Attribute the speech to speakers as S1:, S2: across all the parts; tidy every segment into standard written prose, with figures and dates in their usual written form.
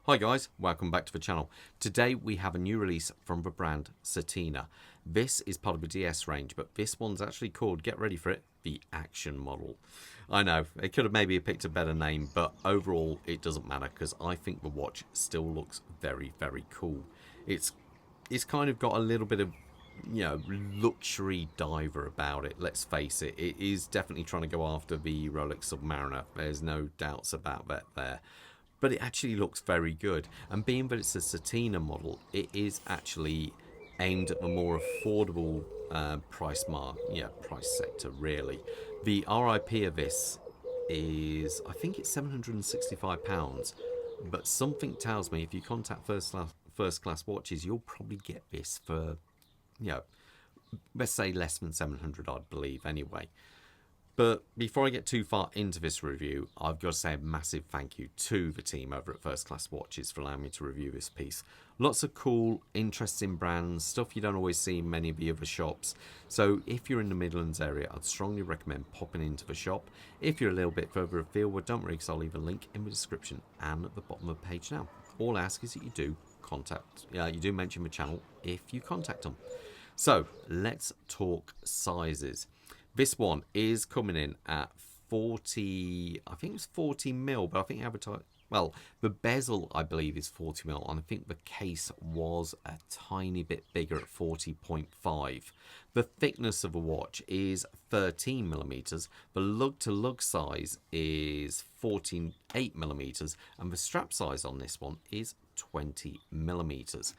S1: Hi guys, welcome back to the channel. Today we have a new release from the brand Certina. This is part of the DS range, but this one's actually called, get ready for it, the Action model. I know, it could have maybe picked a better name, but overall it doesn't matter because I think the watch still looks very, very cool. It's kind of got a little bit of, luxury diver about it, let's face it. It is definitely trying to go after the Rolex Submariner. There's no doubts about that there. But it actually looks very good. And being that it's a Certina model, it is actually aimed at the more affordable price sector, really. The RIP of this is, I think it's £765. But something tells me if you contact first class watches, you'll probably get this for, you know, let's say less than 700, I believe, anyway. But before I get too far into this review, I've got to say a massive thank you to the team over at First Class Watches for allowing me to review this piece. Lots of cool, interesting brands, stuff you don't always see in many of the other shops. So if you're in the Midlands area, I'd strongly recommend popping into the shop. If you're a little bit further afield, well, don't worry, because I'll leave a link in the description and at the bottom of the page now. All I ask is that you do mention the channel if you contact them. So let's talk sizes. This one is coming in at 40, I think it's 40 mil, but I think well, the bezel I believe is 40 mil, and I think the case was a tiny bit bigger at 40.5. The thickness of a watch is 13 millimeters. The lug to lug size is 14.8 millimeters, and the strap size on this one is 20 millimeters.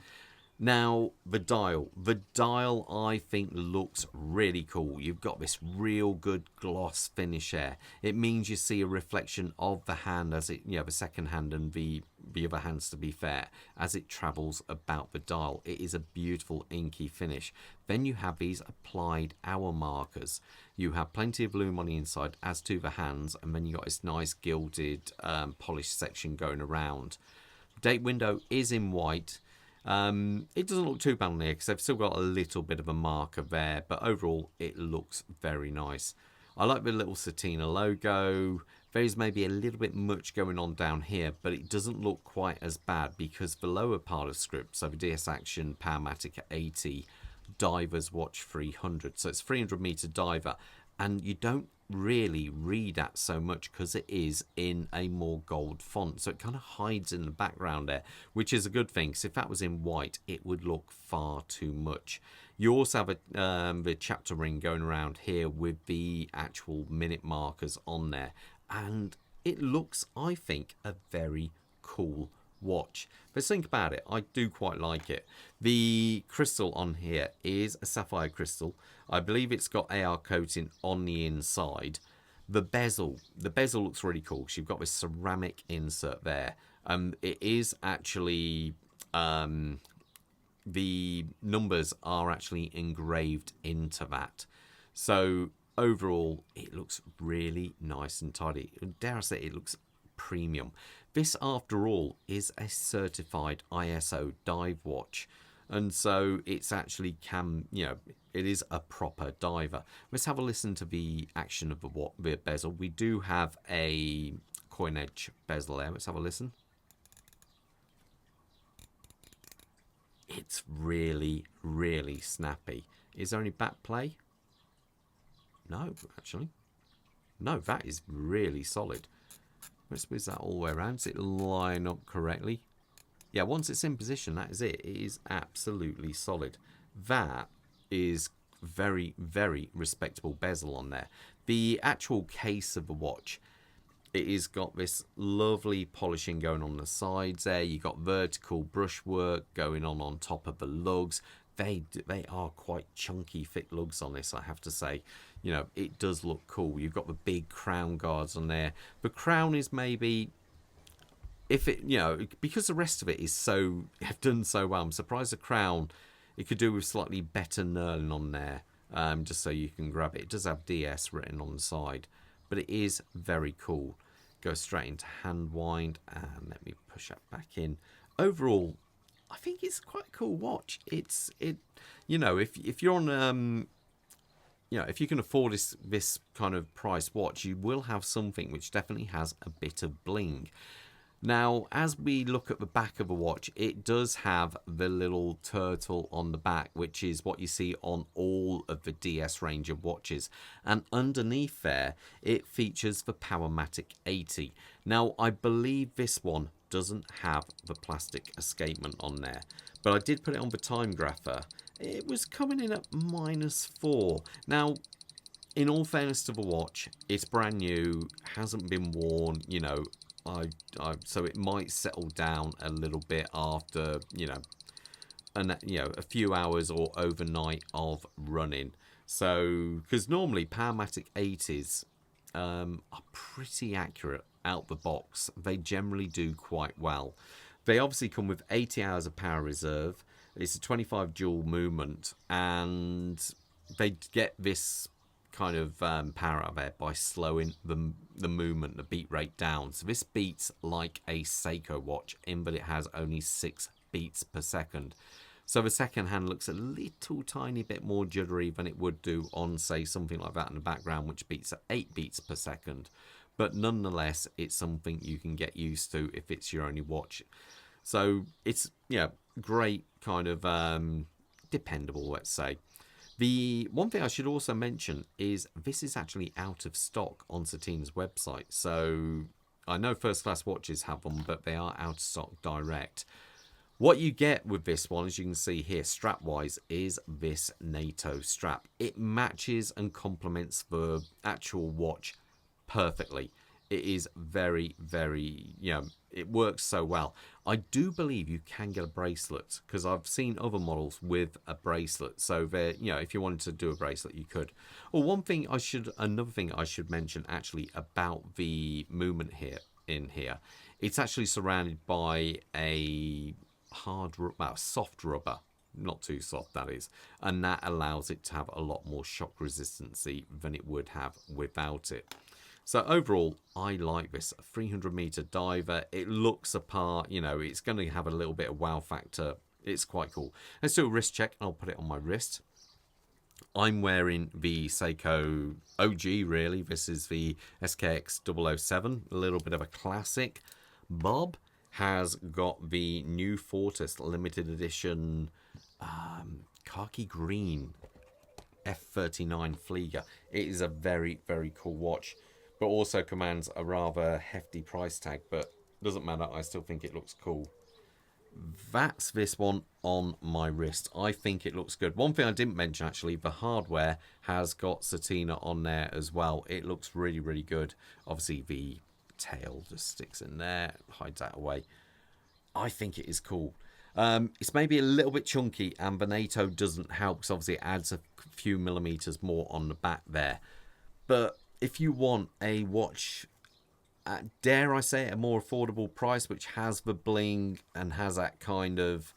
S1: Now, the dial I think looks really cool. You've got this real good gloss finish here. It means you see a reflection of the hand as it, the second hand and the other hands, to be fair, as it travels about the dial. It is a beautiful inky finish. Then you have these applied hour markers. You have plenty of lume on the inside as to the hands, and then you got this nice gilded polished section going around. Date window is in white. It doesn't look too bad on here because they've still got a little bit of a marker there, but overall it looks very nice. I like the little Certina logo. There's maybe a little bit much going on down here, but it doesn't look quite as bad because the lower part of script, so the DS-Action Powermatic 80, Diver's Watch 300, so it's 300 meter diver, and you don't really read at so much because it is in a more gold font, so it kind of hides in the background there, which is a good thing, because if that was in white it would look far too much. You also have the chapter ring going around here with the actual minute markers on there, and it looks, I think, a very cool watch. Let's think about it. I do quite like it. The crystal on here is a sapphire crystal. I believe it's got AR coating on the inside. The bezel looks really cool. So you've got this ceramic insert there. It is actually the numbers are actually engraved into that. So overall, it looks really nice and tidy. Dare I say, it looks premium. This, after all, is a certified ISO dive watch, and so it's actually it is a proper diver. Let's have a listen to the action of the bezel. We do have a coin edge bezel there. Let's have a listen. It's really, really snappy. Is there any back play? No, actually. No, that is really solid. Let's whiz that all the way around. Does it line up correctly? Yeah, once it's in position, that is it. It is absolutely solid. That is very, very respectable bezel on there. The actual case of the watch, it has got this lovely polishing going on the sides there. You've got vertical brushwork going on top of the lugs. They are quite chunky, thick lugs on this, I have to say. It does look cool. You've got the big crown guards on there. The crown is maybe, if it, because the rest of it is have done so well, I'm surprised the crown, it could do with slightly better knurling on there, just so you can grab it. It does have DS written on the side, but it is very cool. Go straight into hand wind, and let me push that back in. Overall, I think it's quite a cool watch. If you're on if you can afford this kind of price watch, you will have something which definitely has a bit of bling. Now, as we look at the back of a watch, it does have the little turtle on the back, which is what you see on all of the DS range of watches. And underneath there, it features the Powermatic 80. Now, I believe this one doesn't have the plastic escapement on there, but I did put it on the time grapher. It was coming in at -4. Now, in all fairness to the watch, it's brand new, hasn't been worn, you know, so it might settle down a little bit after, you know, a few hours or overnight of running. So, because normally Powermatic 80s are pretty accurate out the box. They generally do quite well. They obviously come with 80 hours of power reserve. It's a 25 joule movement, and they get this kind of power out of it by slowing the movement, the beat rate down. So this beats like a Seiko watch in that it has only 6 beats per second. So the second hand looks a little tiny bit more jittery than it would do on, say, something like that in the background, which beats at 8 beats per second. But nonetheless, it's something you can get used to if it's your only watch. So it's, yeah, great kind of dependable, let's say. The one thing I should also mention is this is actually out of stock on Certina's website. So I know First Class Watches have them, but they are out of stock direct. What you get with this one, as you can see here, strap-wise, is this NATO strap. It matches and complements the actual watch perfectly. It is very, very, you know, it works so well. I do believe you can get a bracelet, because I've seen other models with a bracelet. So there, you know, if you wanted to do a bracelet, you could. Well, another thing I should mention actually about the movement here in here, it's actually surrounded by a soft rubber, not too soft that is, and that allows it to have a lot more shock resistancy than it would have without it. So overall, I like this 300-meter diver. It looks apart, you know, it's going to have a little bit of wow factor. It's quite cool. Let's do a wrist check. I'll put it on my wrist. I'm wearing the Seiko OG, really. This is the SKX 007, a little bit of a classic. Bob has got the new Fortis limited edition khaki green F39 Flieger. It is a very, very cool watch, but also commands a rather hefty price tag, but doesn't matter, I still think it looks cool. That's this one on my wrist. I think it looks good. One thing I didn't mention, actually, the hardware has got Certina on there as well. It looks really, really good. Obviously, the tail just sticks in there, hides that away. I think it is cool. It's maybe a little bit chunky, and the NATO doesn't help, because obviously it adds a few millimeters more on the back there. But if you want a watch at, dare I say, a more affordable price, which has the bling and has that kind of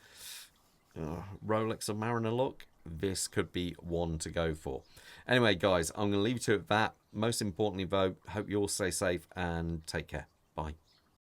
S1: Rolex or Mariner look, this could be one to go for. Anyway, guys, I'm going to leave you to it with that. Most importantly, though, hope you all stay safe and take care. Bye.